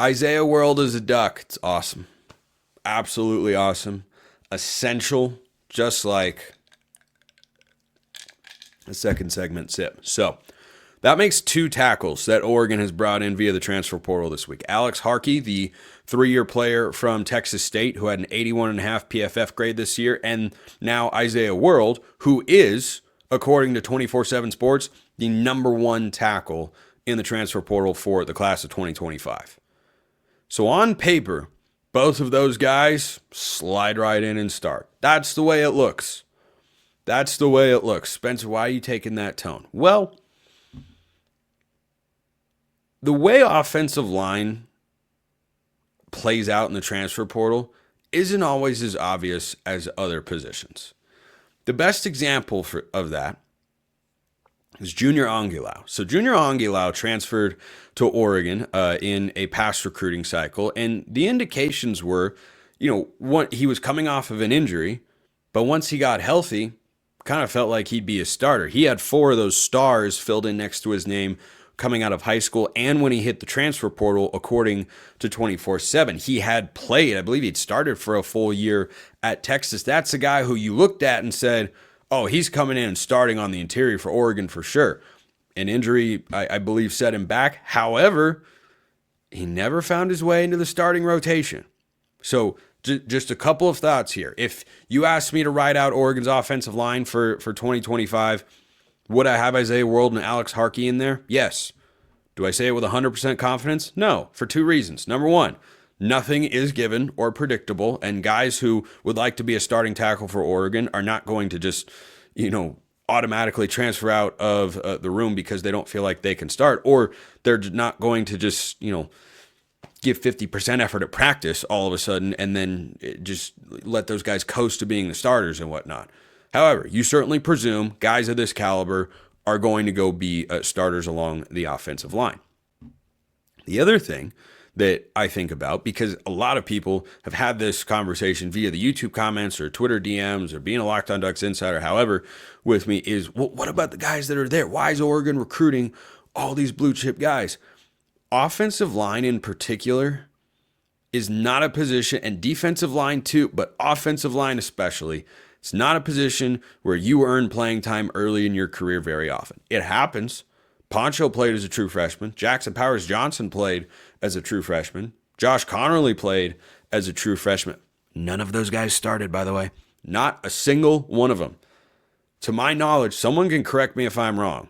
Isaiah World is a duck. It's awesome. Absolutely awesome. Essential, just like the second segment sip. So that makes 2 tackles that Oregon has brought in via the transfer portal this week. Alex Harkey, the 3-year player from Texas State who had an 81.5 PFF grade this year, and now Isaiah World, who is, according to 24/7 Sports, the number 1 tackle in the transfer portal for the class of 2025. So on paper, both of those guys slide right in and start. That's the way it looks. That's the way it looks. Spencer, why are you taking that tone? Well, the way offensive line plays out in the transfer portal isn't always as obvious as other positions. The best example of that is Junior Angulau. So Junior Angulau transferred to Oregon in a past recruiting cycle, and the indications were, he was coming off of an injury, but once he got healthy, kind of felt like he'd be a starter. He had 4 of those stars filled in next to his name coming out of high school, and when he hit the transfer portal, according to 24/7, he had played. I believe he'd started for a full year at Texas. That's a guy who you looked at and said, oh, he's coming in and starting on the interior for Oregon for sure. An injury, I believe, set him back. However, he never found his way into the starting rotation. So just a couple of thoughts here. If you asked me to write out Oregon's offensive line for 2025, would I have Isaiah World and Alex Harkey in there? Yes. Do I say it with 100% confidence? No, for 2 reasons. Number 1, nothing is given or predictable, and guys who would like to be a starting tackle for Oregon are not going to just, automatically transfer out of the room because they don't feel like they can start, or they're not going to just, give 50% effort at practice all of a sudden and then just let those guys coast to being the starters and whatnot. However, you certainly presume guys of this caliber are going to go be starters along the offensive line. The other thing that I think about, because a lot of people have had this conversation via the YouTube comments or Twitter DMs or being a Locked On Ducks insider, however, with me is, well, what about the guys that are there? Why is Oregon recruiting all these blue chip guys? Offensive line in particular is not a position, and defensive line too, but offensive line especially, it's not a position where you earn playing time early in your career very often. It happens. Poncho played as a true freshman. Jackson Powers Johnson played as a true freshman. Josh Connerly played as a true freshman. None of those guys started, by the way. Not a single one of them. To my knowledge, someone can correct me if I'm wrong,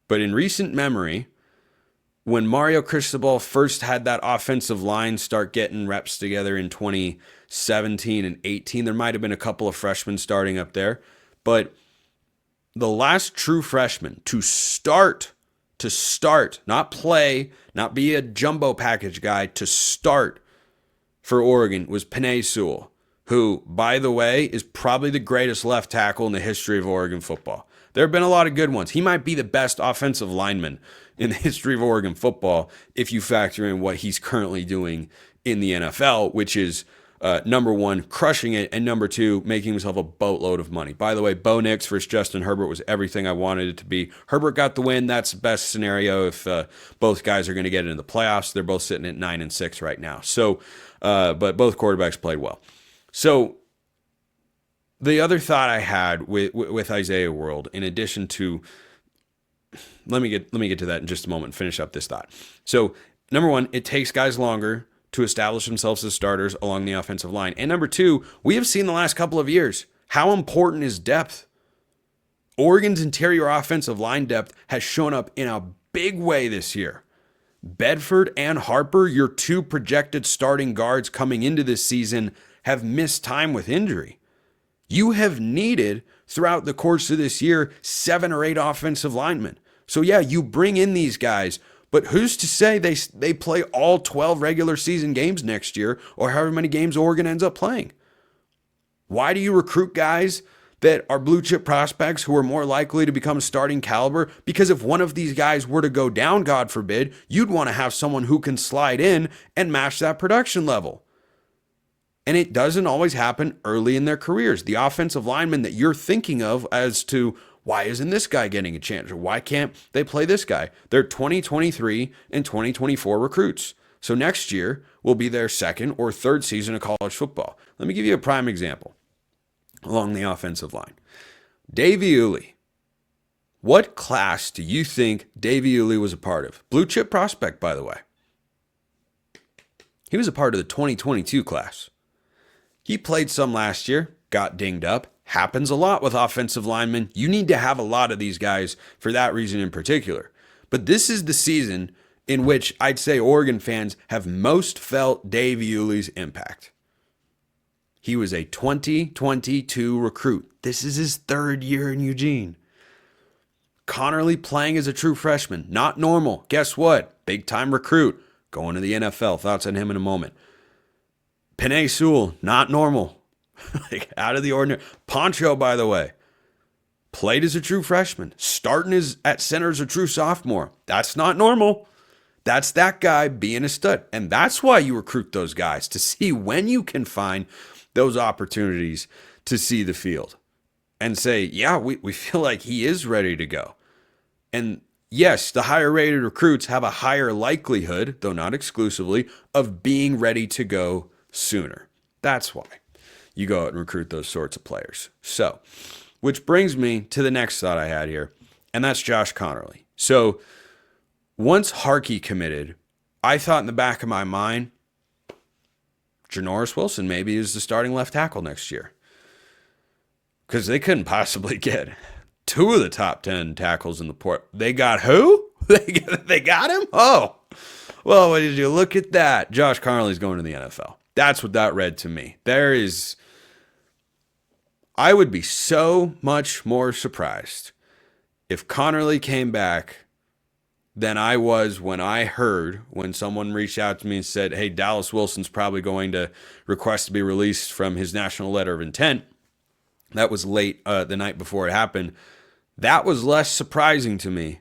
but in recent memory, when Mario Cristobal first had that offensive line start getting reps together in 2017 and 18, there might have been a couple of freshmen starting up there. But the last true freshman to start, not play, not be a jumbo package guy, to start for Oregon was Penei Sewell, who, by the way, is probably the greatest left tackle in the history of Oregon football. There have been a lot of good ones. He might be the best offensive lineman in the history of Oregon football if you factor in what he's currently doing in the NFL, which is number 1, crushing it, and number 2, making himself a boatload of money. By the way, Bo Nix versus Justin Herbert was everything I wanted it to be. Herbert got the win. That's the best scenario if both guys are going to get into the playoffs. They're both sitting at 9-6 right now. So, but both quarterbacks played well. So the other thought I had with Isaiah World, in addition to, let me get to that in just a moment and finish up this thought. So number 1, it takes guys longer to establish themselves as starters along the offensive line. And number 2, we have seen the last couple of years how important is depth. Oregon's interior offensive line depth has shown up in a big way this year. Bedford and Harper, your 2 projected starting guards coming into this season, have missed time with injury. You have needed, throughout the course of this year, 7 or 8 offensive linemen. So yeah, you bring in these guys, but who's to say they play all 12 regular season games next year, or however many games Oregon ends up playing? Why do you recruit guys that are blue chip prospects who are more likely to become starting caliber? Because if one of these guys were to go down, God forbid, you'd want to have someone who can slide in and match that production level. And it doesn't always happen early in their careers. The offensive lineman that you're thinking of as to why isn't this guy getting a chance, or why can't they play this guy? They're 2023 and 2024 recruits. So next year will be their second or third season of college football. Let me give you a prime example along the offensive line. Davey Uli. What class do you think Davey Uli was a part of? Blue chip prospect, by the way. He was a part of the 2022 class. He played some last year, got dinged up. Happens a lot with offensive linemen. You need to have a lot of these guys for that reason in particular. But this is the season in which I'd say Oregon fans have most felt Dave Uli's impact. He was a 2022 recruit. This is his third year in Eugene. Connerly playing as a true freshman. Not normal. Guess what? Big time recruit. Going to the NFL. Thoughts on him in a moment. Penei Sewell. Not normal. Like out of the ordinary. Poncho, by the way, played as a true freshman. Starting at center as a true sophomore. That's not normal. That's that guy being a stud. And that's why you recruit those guys, to see when you can find those opportunities to see the field and say, yeah, we feel like he is ready to go. And yes, the higher rated recruits have a higher likelihood, though not exclusively, of being ready to go sooner. That's why you go out and recruit those sorts of players. So, which brings me to the next thought I had here, and that's Josh Connerly. So, once Harkey committed, I thought in the back of my mind, Janoris Wilson maybe is the starting left tackle next year. Because they couldn't possibly get two of the top 10 tackles in the port. They got who? They got him? Oh, well, what did you look at that? Josh Connerly's going to the NFL. That's what that read to me. I would be so much more surprised if Connerly came back than I was when someone reached out to me and said, hey, Dallas Wilson's probably going to request to be released from his national letter of intent. That was late the night before it happened. That was less surprising to me,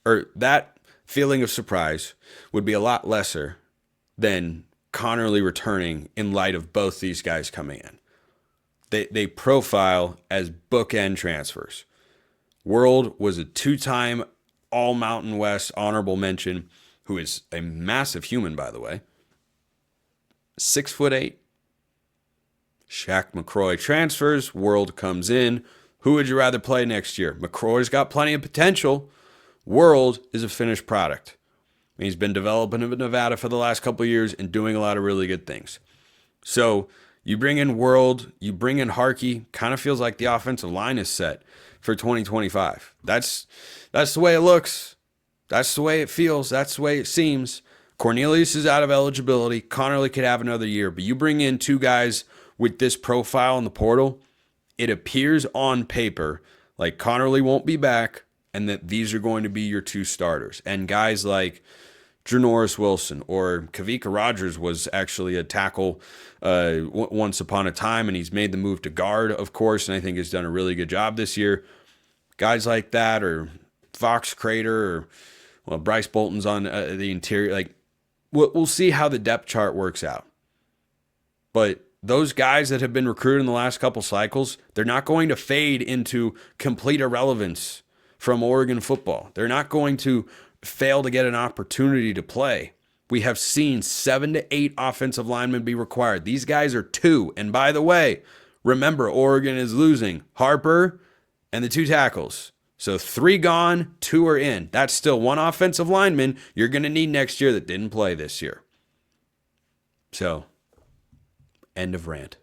or that feeling of surprise would be a lot lesser than Connerly returning in light of both these guys coming in. They profile as bookend transfers. World was a two-time All-Mountain West honorable mention, who is a massive human, by the way. 6'8". Shaq McCroy transfers. World comes in. Who would you rather play next year? McCroy's got plenty of potential. World is a finished product. He's been developing in Nevada for the last couple of years and doing a lot of really good things. So you bring in World, you bring in Harkey, kind of feels like the offensive line is set for 2025. That's the way it looks. That's the way it feels. That's the way it seems. Cornelius is out of eligibility. Connerly could have another year. But you bring in two guys with this profile in the portal, it appears on paper like Connerly won't be back and that these are going to be your two starters. And guys like Janoris Wilson or Kavika Rogers was actually a tackle once upon a time, and he's made the move to guard, of course, and I think has done a really good job this year. Guys like that, or Fox Crater, or Bryce Bolton's on the interior. Like, we'll see how the depth chart works out. But those guys that have been recruited in the last couple cycles, they're not going to fade into complete irrelevance from Oregon football. They're not going to fail to get an opportunity to play. We have seen 7 to 8 offensive linemen be required. These guys are 2. And by the way, remember, Oregon is losing Harper and the 2 tackles. So 3 gone, 2 are in. That's still 1 offensive lineman you're going to need next year that didn't play this year. So, end of rant.